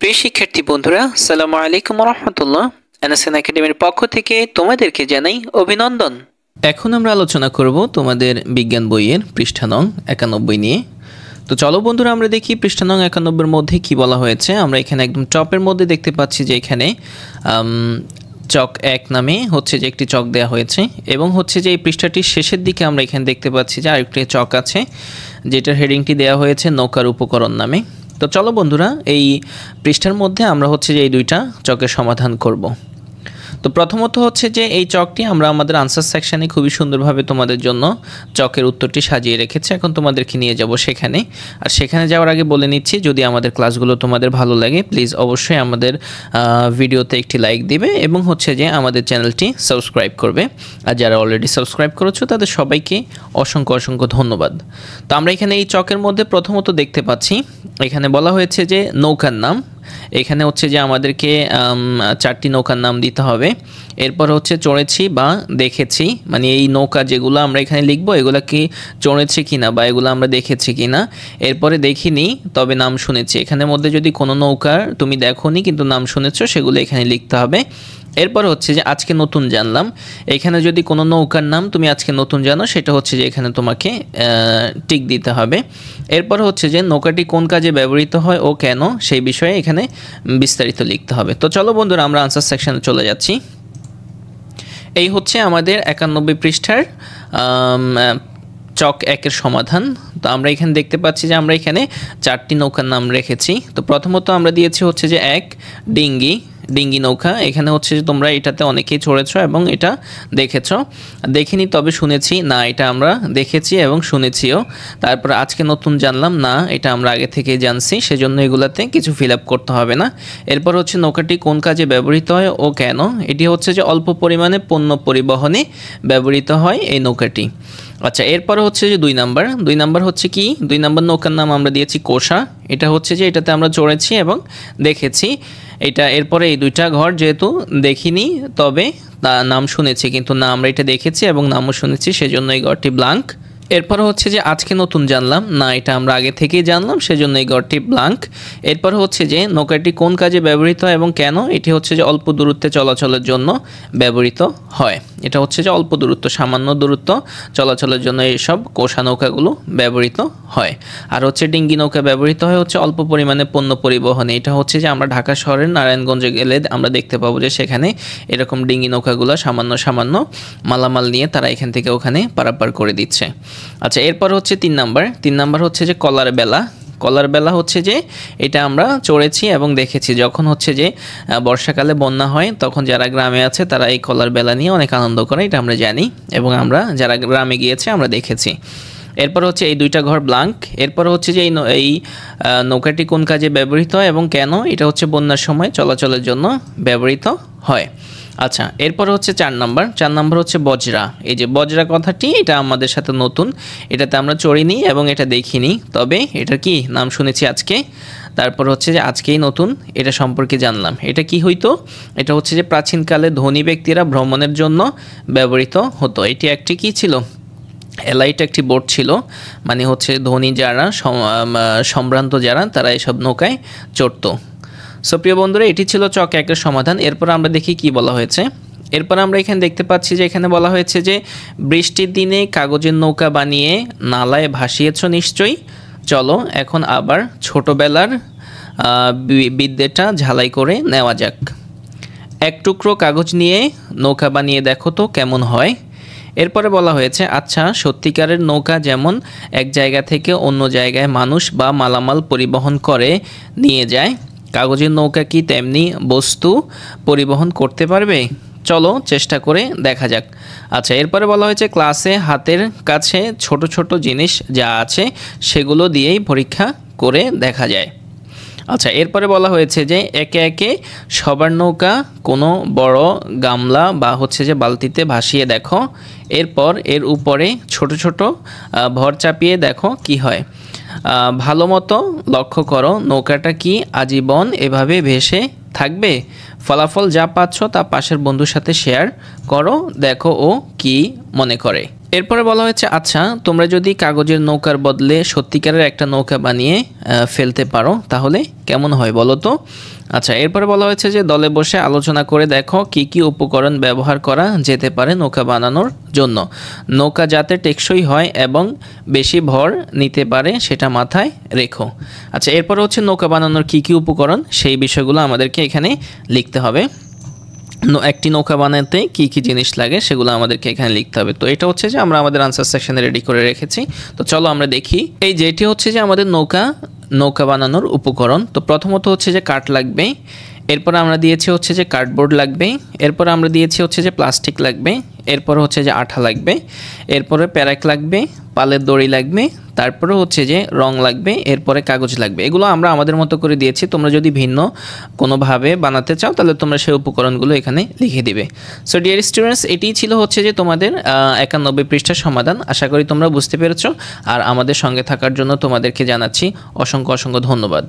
প্রিয় শিক্ষার্থী বন্ধুরা, আসসালামু আলাইকুম ওয়া রাহমাতুল্লাহ। এনএসএন একাডেমির পক্ষ থেকে তোমাদেরকে জানাই অভিনন্দন। এখন আমরা আলোচনা করব তোমাদের বিজ্ঞান বইয়ের পৃষ্ঠা নং 91 নিয়ে। তো চলো বন্ধুরা, আমরা দেখি পৃষ্ঠা নং 91 এর মধ্যে কি বলা হয়েছে। আমরা এখানে একদম টপের মধ্যে দেখতে পাচ্ছি যে এখানে চক 1 নামে হচ্ছে যে একটি চক দেওয়া হয়েছে, এবং হচ্ছে যে এই পৃষ্ঠাটির শেষের দিকে আমরা এখানে দেখতে পাচ্ছি যে আরেকটি চক আছে, যেটার হেডিংটি দেওয়া হয়েছে নৌকার উপকরণ নামে। তো চলো বন্ধুরা, এই পৃষ্ঠার মধ্যে আমরা হচ্ছে যে এই দুইটা চকের সমাধান করব। তো প্রথমত হচ্ছে যে এই চকটি আমরা আমাদের আনসার সেকশানে খুবই সুন্দরভাবে তোমাদের জন্য চকের উত্তরটি সাজিয়ে রেখেছি। এখন তোমাদেরকে নিয়ে যাব সেখানে। আর সেখানে যাওয়ার আগে বলে নিচ্ছি, যদি আমাদের ক্লাসগুলো তোমাদের ভালো লাগে প্লিজ অবশ্যই আমাদের ভিডিওতে একটি লাইক দিবে এবং হচ্ছে যে আমাদের চ্যানেলটি সাবস্ক্রাইব করবে। আর যারা অলরেডি সাবস্ক্রাইব করেছো তাদের সবাইকে অসংখ্য অসংখ্য ধন্যবাদ। তো আমরা এখানে এই চকের মধ্যে প্রথমত দেখতে পাচ্ছি এখানে বলা হয়েছে যে নৌকার নাম। এখানে হচ্ছে যে আমাদেরকে 4টি নৌকার নাম দিতে হবে। এরপর হচ্ছে চড়েছি বা দেখেছি, মানে এই নৌকা যেগুলো আমরা এখানে লিখবো এগুলো কি চড়েছি কিনা বা এগুলো আমরা দেখেছি কিনা। এরপরে দেখিনি তবে নাম শুনেছি। এখানের মধ্যে যদি কোনো নৌকার তুমি দেখোনি কিন্তু নাম শুনেছো সেগুলো এখানে লিখতে হবে। এরপর হচ্ছে যে আজকে নতুন জানলাম। এখানে যদি কোনো নৌকার নাম তুমি আজকে নতুন জানো সেটা হচ্ছে যে এখানে তোমাকে টিক দিতে হবে। এরপর হচ্ছে যে নৌকাটি কোন কাজে ব্যবহৃত হয় ও কেন সেই বিষয়ে এখানে বিস্তারিত লিখতে হবে। তো চলো বন্ধুরা, আমরা আনসার সেকশনে চলে যাচ্ছি। এই হচ্ছে আমাদের 91 পৃষ্ঠার চক 1-এর সমাধান। তো আমরা এখানে দেখতে পাচ্ছি যে আমরা এখানে 4টি নৌকার নাম রেখেছি। তো প্রথমত আমরা দিয়েছি হচ্ছে যে 1 ডিঙ্গি নৌকা। এখানে হচ্ছে যে তোমরা এটাতে অনেকেই চড়েছো এবং এটা দেখেছো। দেখিনি তবে শুনেছি, না এটা আমরা দেখেছি এবং শুনেছিও। তারপর আজকে নতুন জানলাম, না এটা আমরা আগে থেকেই জানছি, সেজন্য এগুলাতে কিছু ফিল আপ করতে হবে না। এরপর হচ্ছে নৌকাটি কোন কাজে ব্যবহৃত হয় ও কেন। এটি হচ্ছে যে অল্প পরিমাণে পণ্য পরিবহনে ব্যবহৃত হয় এই নৌকাটি। আচ্ছা, এরপরে হচ্ছে যে 2 নাম্বার হচ্ছে কি, 2 নাম্বার নৌকার নাম আমরা দিয়েছি কোষা। এটা হচ্ছে যে এটাতে আমরা চড়েছি এবং দেখেছি এটা। এরপরে এই 2টা ঘর যেহেতু দেখিনি তবে নাম শুনেছি, কিন্তু না আমরা এটা দেখেছি এবং নামও শুনেছি, সেজন্য এই ঘরটি ব্ল্যাঙ্ক। এরপর হচ্ছে যে আজকে নতুন জানলাম, না এটা আমরা আগে থেকেই জানলাম, সেজন্য এই ঘরটি ব্ল্যাঙ্ক। এরপর হচ্ছে যে নৌকাটি কোন কাজে ব্যবহৃত হয় এবং কেন। এটি হচ্ছে যে অল্প দূরত্বে চলাচলের জন্য ব্যবহৃত হয়। এটা হচ্ছে যে অল্প দূরত্ব, সামান্য দূরত্ব চলাচলের জন্য এইসব কোষা নৌকাগুলো ব্যবহৃত হয়। আর হচ্ছে ডিঙ্গি নৌকা ব্যবহৃত হয় হচ্ছে অল্প পরিমাণে পণ্য পরিবহনে। এটা হচ্ছে যে আমরা ঢাকা শহরের নারায়ণগঞ্জে গেলে আমরা দেখতে পাবো যে সেখানে এরকম ডিঙ্গি নৌকাগুলো সামান্য মালামাল নিয়ে তারা এখান থেকে ওখানে পারাপার করে দিচ্ছে। আচ্ছা, এরপর হচ্ছে 3 নাম্বার হচ্ছে যে কলার বেলা হচ্ছে যে এটা আমরা চড়েছি এবং দেখেছি। যখন হচ্ছে যে বর্ষাকালে বন্যা হয় তখন যারা গ্রামে আছে তারা এই কলার বেলা নিয়ে অনেক আনন্দ করে, এটা আমরা জানি এবং আমরা যারা গ্রামে গিয়েছে আমরা দেখেছি। এরপর হচ্ছে এই 2টা ঘর ব্ল্যাঙ্ক। এরপর হচ্ছে যে এই নৌকাটি কোন কাজে ব্যবহৃত হয় এবং কেন। এটা হচ্ছে বন্যার সময় চলাচলের জন্য ব্যবহৃত হয়। আচ্ছা, এরপর হচ্ছে 4 নাম্বার হচ্ছে বজরা। এই যে বজরা কথাটি এটা আমাদের সাথে নতুন, এটাতে আমরা চড়িনি এবং এটা দেখিনি, তবে এটা কি নাম শুনেছি আজকে। তারপর হচ্ছে যে আজকেই নতুন এটা সম্পর্কে জানলাম। এটা কি হইতো, এটা হচ্ছে যে প্রাচীনকালে ধনী ব্যক্তিরা ভ্রমণের জন্য ব্যবহৃত হতো। এটি একটি কি ছিল, এলাইট একটি বোট ছিল, মানে হচ্ছে ধনী যারা সম্ভ্রান্ত যারা তারা এসব নৌকায় চড়তো। সো প্রিয় বন্ধুরা, এটি ছিল চক 1-এর সমাধান। এরপর আমরা দেখি কি বলা হয়েছে। এরপর আমরা এখানে দেখতে পাচ্ছি যে এখানে বলা হয়েছে যে বৃষ্টির দিনে কাগজের নৌকা বানিয়ে নালায় ভাসিয়েছ নিশ্চয়ই। চলো এখন আবার ছোটবেলার বিদ্যেটা ঝালাই করে নেওয়া যাক। 1 টুকরো কাগজ নিয়ে নৌকা বানিয়ে দেখো তো কেমন হয়। এরপরে বলা হয়েছে আচ্ছা, সত্যিকারের নৌকা যেমন এক জায়গা থেকে অন্য জায়গায় মানুষ বা মালামাল পরিবহন করে নিয়ে যায়, কাগজের নৌকা কি তেমনি বস্তু পরিবহন করতে পারবে। চলো চেষ্টা করে দেখা যাক। আচ্ছা, এরপরে বলা হয়েছে ক্লাসে হাতের কাছে ছোট ছোট জিনিস যা আছে সেগুলো দিয়েই পরীক্ষা করে দেখা যায়। আচ্ছা, এরপরে বলা হয়েছে যে একে একে সবার নৌকা কোনো বড় গামলা বা হচ্ছে যে বালতিতে ভাসিয়ে দেখো। এরপর এর উপরে ছোট ছোট ভর চাপিয়ে দেখো কি হয়। ভালো মতো লক্ষ্য করো নৌকাটা কি আজীবন এভাবে ভেসে থাকবে। ফলাফল যা পাচ্ছ তা পাশের বন্ধুর সাথে শেয়ার করো, দেখো ও কি মনে করে। এরপরে বলা হয়েছে আচ্ছা তোমরা যদি কাগজের নৌকার বদলে সত্যিকারের একটা নৌকা বানিয়ে ফেলতে পারো তাহলে কেমন হয় বলো তো। আচ্ছা এরপরে বলা হয়েছে যে দলে বসে আলোচনা করে দেখো কি কি উপকরণ ব্যবহার করা যেতে পারে নৌকা বানানোর জন্য। নৌকা যাতে টেকসই হয় এবং বেশি ভর নিতে পারে সেটা মাথায় রেখো। আচ্ছা এরপরে হচ্ছে নৌকা বানানোর কি কি উপকরণ সেই বিষয়গুলো আমাদেরকে এখানে লিখতে হবে। একটি নৌকা বানাতে কী কী জিনিস লাগে সেগুলো আমাদেরকে এখানে লিখতে হবে। তো এটা হচ্ছে যে আমরা আমাদের আনসার সেকশনে রেডি করে রেখেছি। তো চলো আমরা দেখি এই যেটি হচ্ছে যে আমাদের নৌকা বানানোর উপকরণ। তো প্রথমত হচ্ছে যে কাঠ লাগবে, এরপর আমরা দিয়েছি হচ্ছে যে কার্ডবোর্ড লাগবে, এরপর আমরা দিয়েছি হচ্ছে যে প্লাস্টিক লাগবে, এরপর হচ্ছে যে আঠা লাগবে, এরপরে প্যারাক লাগবে, পালের দড়ি লাগবে, তারপরে হচ্ছে যে রং লাগবে, এরপরে কাগজ লাগবে। এগুলো আমরা আমাদের মতো করে দিয়েছি, তোমরা যদি ভিন্ন কোনোভাবে বানাতে চাও তাহলে তোমরা সেই উপকরণগুলো এখানে লিখে দিবে। সো ডিয়ার স্টুডেন্টস, এটিই ছিল হচ্ছে যে তোমাদের 91 পৃষ্ঠার সমাধান। আশা করি তোমরা বুঝতে পেরেছো। আর আমাদের সঙ্গে থাকার জন্য তোমাদেরকে জানাচ্ছি অসংখ্য ধন্যবাদ।